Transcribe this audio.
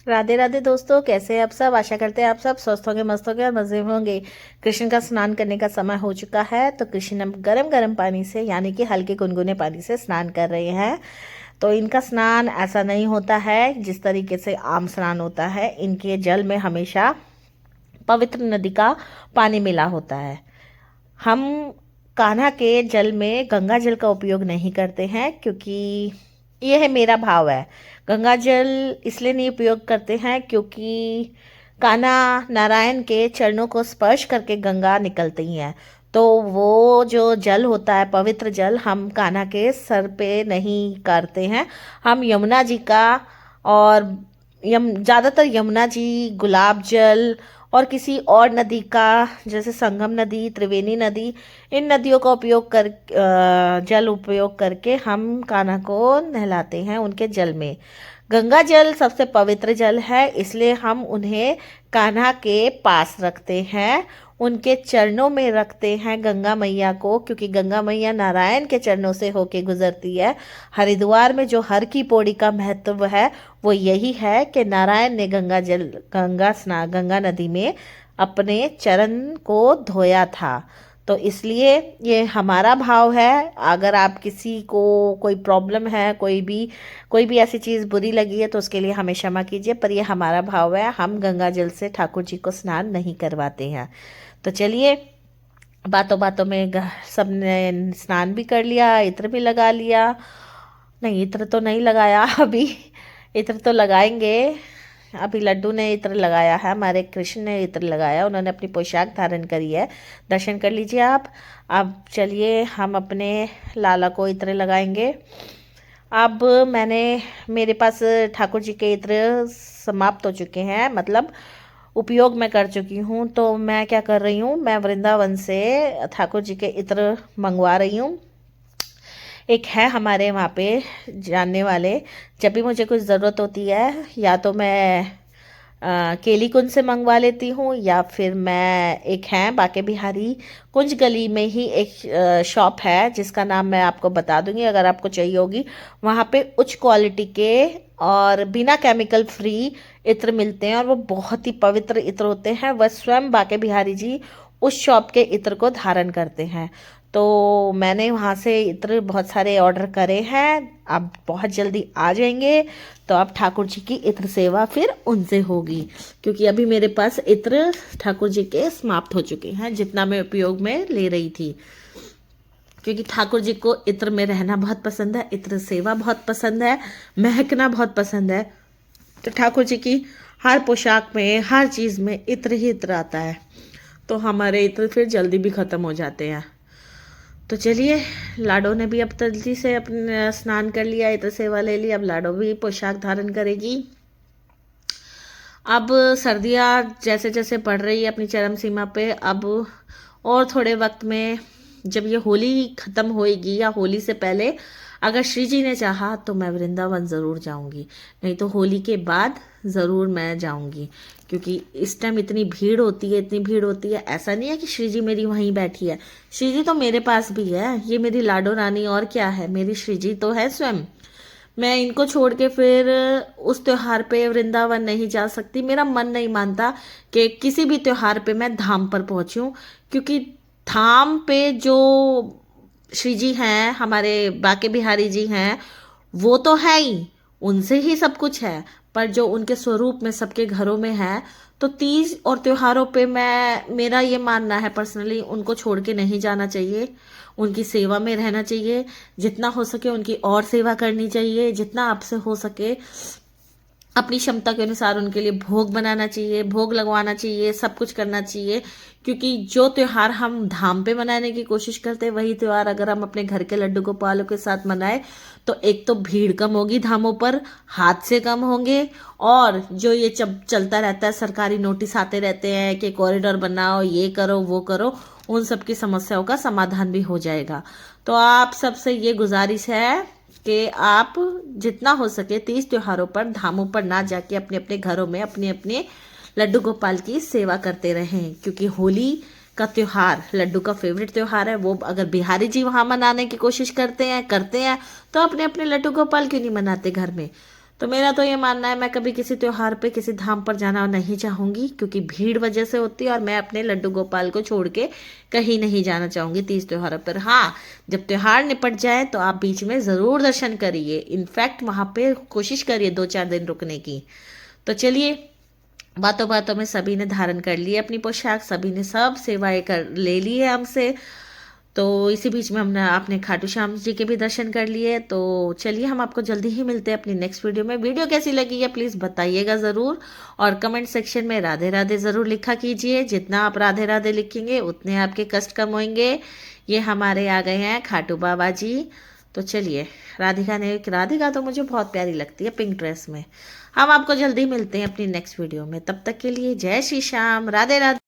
राधे राधे दोस्तों, कैसे हैं आप सब। आशा करते हैं आप सब स्वस्थ होंगे, मस्त होंगे और मजे में होंगे। कृष्ण का स्नान करने का समय हो चुका है, तो कृष्ण अब गरम गरम पानी से यानी कि हल्के गुनगुने पानी से स्नान कर रहे हैं। तो इनका स्नान ऐसा नहीं होता है जिस तरीके से आम स्नान होता है। इनके जल में हमेशा पवित्र नदी का पानी मिला होता है। हम कान्हा के जल में गंगा जल का उपयोग नहीं करते हैं, क्योंकि ये है मेरा भाव है। गंगा जल इसलिए नहीं उपयोग करते हैं क्योंकि कान्हा नारायण के चरणों को स्पर्श करके गंगा निकलती हैं। तो वो जो जल होता है, पवित्र जल, हम कान्हा के सर पे नहीं करते हैं। हम यमुना जी का और ज़्यादातर यमुना जी, गुलाब जल और किसी और नदी का, जैसे संगम नदी, त्रिवेणी नदी, इन नदियों का उपयोग कर जल उपयोग करके हम कान्हा को नहलाते हैं उनके जल में। गंगा जल सबसे पवित्र जल है, इसलिए हम उन्हें कान्हा के पास रखते हैं, उनके चरणों में रखते हैं गंगा मैया को, क्योंकि गंगा मैया नारायण के चरणों से होके गुजरती है। हरिद्वार में जो हर की पौड़ी का महत्व है वो यही है कि नारायण ने गंगा नदी में अपने चरण को धोया था। तो इसलिए ये हमारा भाव है। अगर आप किसी को कोई प्रॉब्लम है, कोई भी ऐसी चीज़ बुरी लगी है, तो उसके लिए हमें क्षमा कीजिए, पर ये हमारा भाव है। हम गंगा जल से ठाकुर जी को स्नान नहीं करवाते हैं। तो चलिए, बातों बातों में सबने स्नान भी कर लिया, इत्र भी लगा लिया। नहीं, इत्र तो नहीं लगाया अभी, इत्र तो लगाएंगे। अभी लड्डू ने इत्र लगाया है, हमारे कृष्ण ने इत्र लगाया, उन्होंने अपनी पोशाक धारण करी है। दर्शन कर लीजिए आप। अब चलिए हम अपने लाला को इत्र लगाएंगे। अब मेरे पास ठाकुर जी के इत्र समाप्त हो चुके हैं, मतलब उपयोग मैं कर चुकी हूँ। तो मैं क्या कर रही हूँ, मैं वृंदावन से ठाकुर जी के इत्र मंगवा रही हूँ। एक है हमारे वहाँ पे जानने वाले, जब भी मुझे कुछ ज़रूरत होती है, या तो मैं केली कुंज से मंगवा लेती हूँ, या फिर मैं, एक है बाके बिहारी कुंज गली में ही एक शॉप है जिसका नाम मैं आपको बता दूंगी अगर आपको चाहिए होगी। वहाँ पे उच्च क्वालिटी के और बिना केमिकल फ्री इत्र मिलते हैं, और वो बहुत ही पवित्र इत्र होते हैं। वह स्वयं बाके बिहारी जी उस शॉप के इत्र को धारण करते हैं। तो मैंने वहाँ से इत्र बहुत सारे ऑर्डर करे हैं, अब बहुत जल्दी आ जाएंगे। तो अब ठाकुर जी की इत्र सेवा फिर उनसे होगी, क्योंकि अभी मेरे पास इत्र ठाकुर जी के समाप्त हो चुके हैं, जितना मैं उपयोग में ले रही थी। क्योंकि ठाकुर जी को इत्र में रहना बहुत पसंद है, इत्र सेवा बहुत पसंद है, महकना बहुत पसंद है। तो ठाकुर जी की हर पोशाक में, हर चीज़ में इत्र ही इत्र आता है। तो हमारे इत्र फिर जल्दी भी ख़त्म हो जाते हैं। तो चलिए, लाडो ने भी अब जल्दी से अपने स्नान कर लिया, इत्र सेवा ले ली। अब लाडो भी पोशाक धारण करेगी। अब सर्दियाँ जैसे जैसे बढ़ रही है अपनी चरम सीमा पे, अब और थोड़े वक्त में जब ये होली ख़त्म होएगी, या होली से पहले अगर श्री जी ने चाहा तो मैं वृंदावन ज़रूर जाऊंगी, नहीं तो होली के बाद ज़रूर मैं जाऊंगी। क्योंकि इस टाइम इतनी भीड़ होती है, इतनी भीड़ होती है। ऐसा नहीं है कि श्री जी मेरी वहीं बैठी है, श्री जी तो मेरे पास भी है। ये मेरी लाडो रानी और क्या है, मेरी श्री जी तो है स्वयं। मैं इनको छोड़ के फिर उस त्योहार पे वृंदावन नहीं जा सकती। मेरा मन नहीं मानता कि किसी भी त्योहार पे मैं धाम पर पहुंचूं, क्योंकि धाम पे जो श्री जी हैं, हमारे बाके बिहारी जी हैं, वो तो है ही, उनसे ही सब कुछ है। पर जो उनके स्वरूप में सबके घरों में है, तो तीज और त्योहारों पे मेरा ये मानना है पर्सनली, उनको छोड़ के नहीं जाना चाहिए, उनकी सेवा में रहना चाहिए। जितना हो सके उनकी और सेवा करनी चाहिए, जितना आपसे हो सके अपनी क्षमता के अनुसार उनके लिए भोग बनाना चाहिए, भोग लगवाना चाहिए, सब कुछ करना चाहिए। क्योंकि जो त्योहार हम धाम पे मनाने की कोशिश करते हैं, वही त्योहार अगर हम अपने घर के लड्डू गोपालों के साथ मनाए, तो एक तो भीड़ कम होगी धामों पर, हादसे कम होंगे, और जो ये चलता रहता है, सरकारी नोटिस आते रहते हैं कि कॉरिडोर बनाओ, ये करो, वो करो, उन सब की समस्याओं का समाधान भी हो जाएगा। तो आप सबसे ये गुजारिश है कि आप जितना हो सके तीज त्योहारों पर धामों पर ना जाके अपने अपने घरों में अपने अपने लड्डू गोपाल की सेवा करते रहें। क्योंकि होली का त्योहार लड्डू का फेवरेट त्योहार है। वो अगर बिहारी जी वहाँ मनाने की कोशिश करते हैं तो अपने अपने लड्डू गोपाल क्यों नहीं मनाते घर में। तो मेरा तो ये मानना है, मैं कभी किसी त्योहार पे किसी धाम पर जाना नहीं चाहूंगी, क्योंकि भीड़ वजह से होती है, और मैं अपने लड्डू गोपाल को छोड़ के कहीं नहीं जाना चाहूंगी तीज त्योहारों पर। हाँ, जब त्योहार निपट जाए तो आप बीच में ज़रूर दर्शन करिए, इनफैक्ट वहाँ पे कोशिश करिए 2-4 दिन रुकने की। तो चलिए, बातों बातों में सभी ने धारण कर ली अपनी पोशाक, सभी ने सब सेवाएं कर ले ली है हमसे। तो इसी बीच में हमने आपने खाटू श्याम जी के भी दर्शन कर लिए। तो चलिए, हम आपको जल्दी ही मिलते हैं अपनी नेक्स्ट वीडियो में। वीडियो कैसी लगी है प्लीज़ बताइएगा ज़रूर, और कमेंट सेक्शन में राधे राधे ज़रूर लिखा कीजिए। जितना आप राधे राधे लिखेंगे उतने आपके कष्ट कम होंगे। ये हमारे आ गए हैं खाटू बाबा जी। तो चलिए, राधिका तो मुझे बहुत प्यारी लगती है पिंक ड्रेस में। हम आपको जल्दी मिलते हैं अपनी नेक्स्ट वीडियो में, तब तक के लिए जय श्री श्याम, राधे राधे।